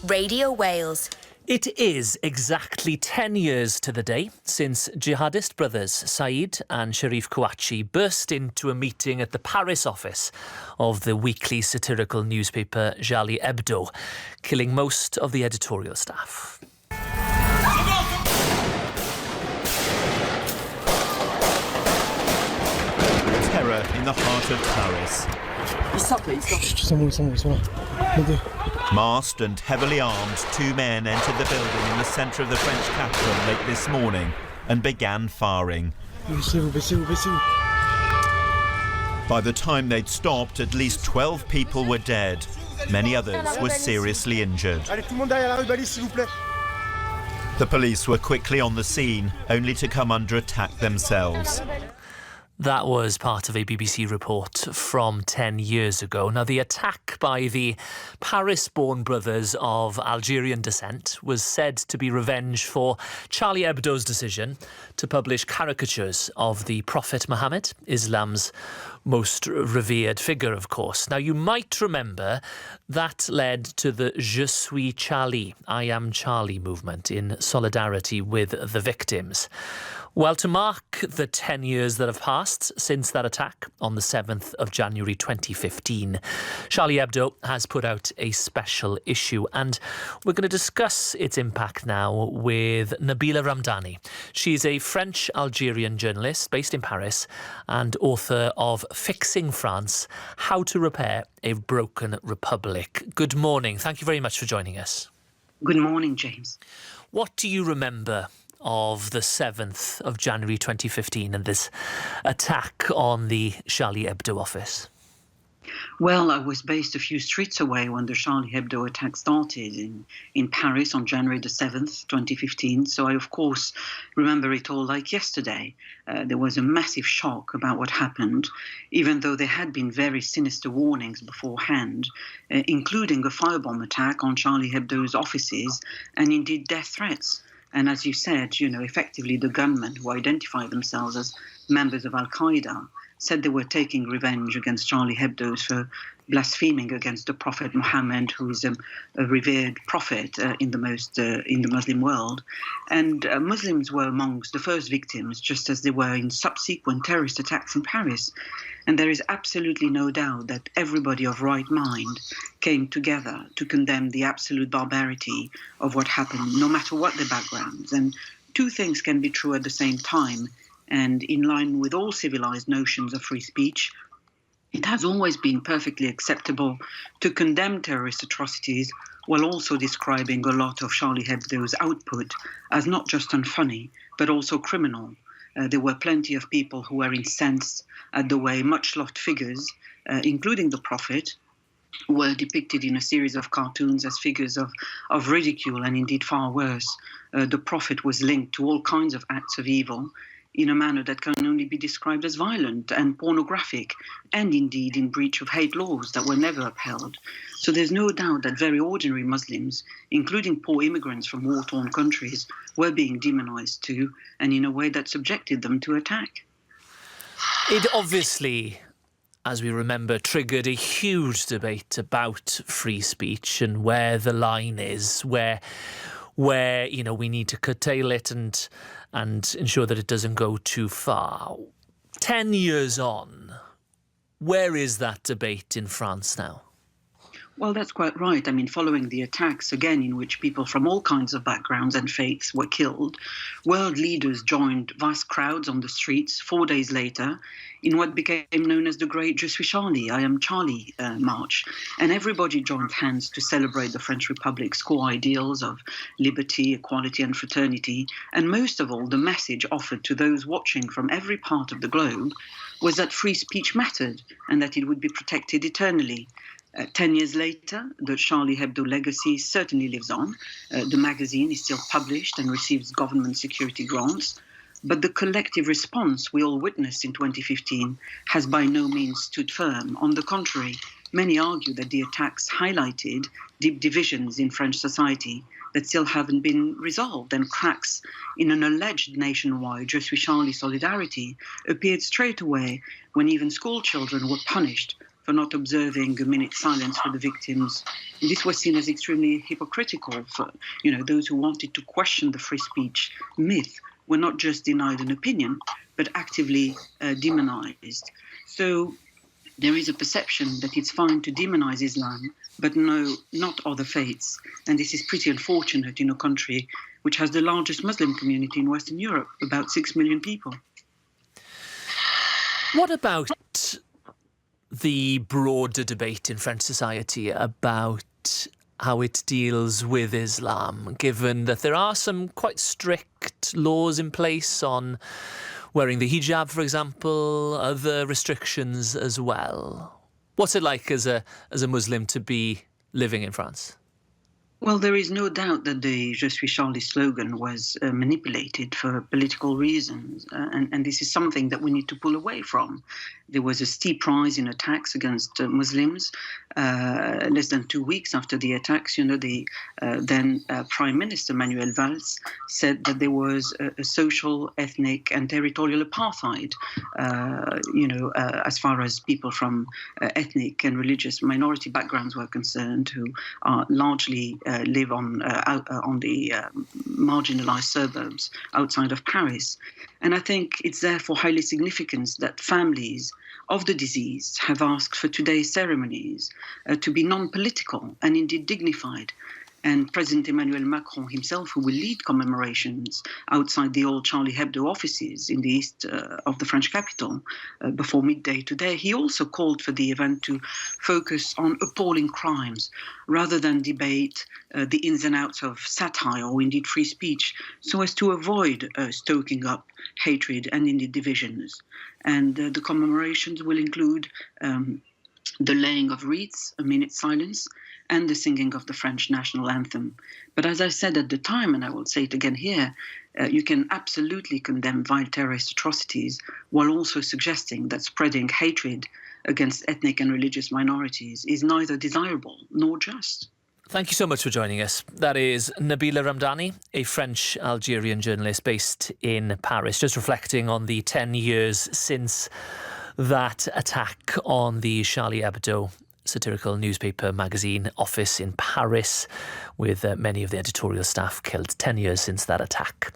Radio Wales. It is exactly 10 years to the day since jihadist brothers Saeed and Sharif Kouachi burst into a meeting at the Paris office of the weekly satirical newspaper Charlie Hebdo, killing most of the editorial staff. Terror in the heart of Paris. Masked and heavily armed, two men entered the building in the centre of the French capital late this morning and began firing. By the time they'd stopped, at least 12 people were dead. Many others were seriously injured. The police were quickly on the scene, only to come under attack themselves. That was part of a BBC report from 10 years ago. Now, the attack by the Paris-born brothers of Algerian descent was said to be revenge for Charlie Hebdo's decision to publish caricatures of the Prophet Muhammad, Islam's most revered figure, of course. Now, you might remember that led to the Je suis Charlie, I am Charlie movement in solidarity with the victims. Well, to mark the 10 years that have passed since that attack on the 7th of January 2015, Charlie Hebdo has put out a special issue, and we're going to discuss its impact now with Nabila Ramdani. She's a French-Algerian journalist based in Paris and author of Fixing France, How to Repair a Broken Republic. Good morning. Thank you very much for joining us. Good morning, James. What do you remember of the 7th of January 2015 and this attack on the Charlie Hebdo office? Well, I was based a few streets away when the Charlie Hebdo attack started in Paris on January the 7th, 2015. So I, of course, remember it all like yesterday. There was a massive shock about what happened, even though there had been very sinister warnings beforehand, including a firebomb attack on Charlie Hebdo's offices and indeed death threats. And as you said, effectively the gunmen who identified themselves as members of Al-Qaeda said they were taking revenge against Charlie Hebdo for blaspheming against the Prophet Muhammad, who is a revered prophet in the Muslim world. And Muslims were amongst the first victims, just as they were in subsequent terrorist attacks in Paris. And there is absolutely no doubt that everybody of right mind came together to condemn the absolute barbarity of what happened, no matter what their backgrounds. And two things can be true at the same time. And in line with all civilized notions of free speech, it has always been perfectly acceptable to condemn terrorist atrocities while also describing a lot of Charlie Hebdo's output as not just unfunny, but also criminal. There were plenty of people who were incensed at the way much-loved figures, including the Prophet, were depicted in a series of cartoons as figures of ridicule, and indeed far worse. The Prophet was linked to all kinds of acts of evil in a manner that can only be described as violent and pornographic, and indeed in breach of hate laws that were never upheld. So there's no doubt that very ordinary Muslims, including poor immigrants from war-torn countries, were being demonized too, and in a way that subjected them to attack. It obviously, as we remember, triggered a huge debate about free speech and where the line is, where we need to curtail it and ensure that it doesn't go too far. 10 years on, where is that debate in France now? Well, that's quite right. I mean, following the attacks, again, in which people from all kinds of backgrounds and faiths were killed, world leaders joined vast crowds on the streets 4 days later in what became known as the Great Je suis Charlie, I am Charlie march. And everybody joined hands to celebrate the French Republic's core ideals of liberty, equality and fraternity. And most of all, the message offered to those watching from every part of the globe was that free speech mattered and that it would be protected eternally. 10 years later, the Charlie Hebdo legacy certainly lives on. The magazine is still published and receives government security grants. But the collective response we all witnessed in 2015 has by no means stood firm. On the contrary, many argue that the attacks highlighted deep divisions in French society that still haven't been resolved, and cracks in an alleged nationwide Je suis Charlie solidarity appeared straight away when even school children were punished for not observing a minute's silence for the victims. And this was seen as extremely hypocritical for, those who wanted to question the free speech myth were not just denied an opinion, but actively demonized. So there is a perception that it's fine to demonize Islam, but no, not other faiths. And this is pretty unfortunate in a country which has the largest Muslim community in Western Europe, about 6 million people. What about the broader debate in French society about how it deals with Islam, given that there are some quite strict laws in place on wearing the hijab, for example, other restrictions as well? What's it like as a Muslim to be living in France? Well, there is no doubt that the Je suis Charlie slogan was manipulated for political reasons, and this is something that we need to pull away from. There was a steep rise in attacks against Muslims. Less than 2 weeks after the attacks, the then Prime Minister Manuel Valls said that there was a social, ethnic and territorial apartheid, as far as people from ethnic and religious minority backgrounds were concerned, who are largely live on the marginalized suburbs outside of Paris. And I think it's therefore highly significant that families of the deceased have asked for today's ceremonies to be non-political and indeed dignified. And President Emmanuel Macron himself, who will lead commemorations outside the old Charlie Hebdo offices in the east of the French capital before midday today, he also called for the event to focus on appalling crimes rather than debate the ins and outs of satire or indeed free speech, so as to avoid stoking up hatred and indeed divisions. And the commemorations will include the laying of wreaths, a minute's silence, and the singing of the French national anthem. But as I said at the time, and I will say it again here, you can absolutely condemn vile terrorist atrocities while also suggesting that spreading hatred against ethnic and religious minorities is neither desirable nor just. Thank you so much for joining us. That is Nabila Ramdani, a French-Algerian journalist based in Paris, just reflecting on the 10 years since that attack on the Charlie Hebdo satirical newspaper magazine office in Paris, with many of the editorial staff killed. 10 years since that attack.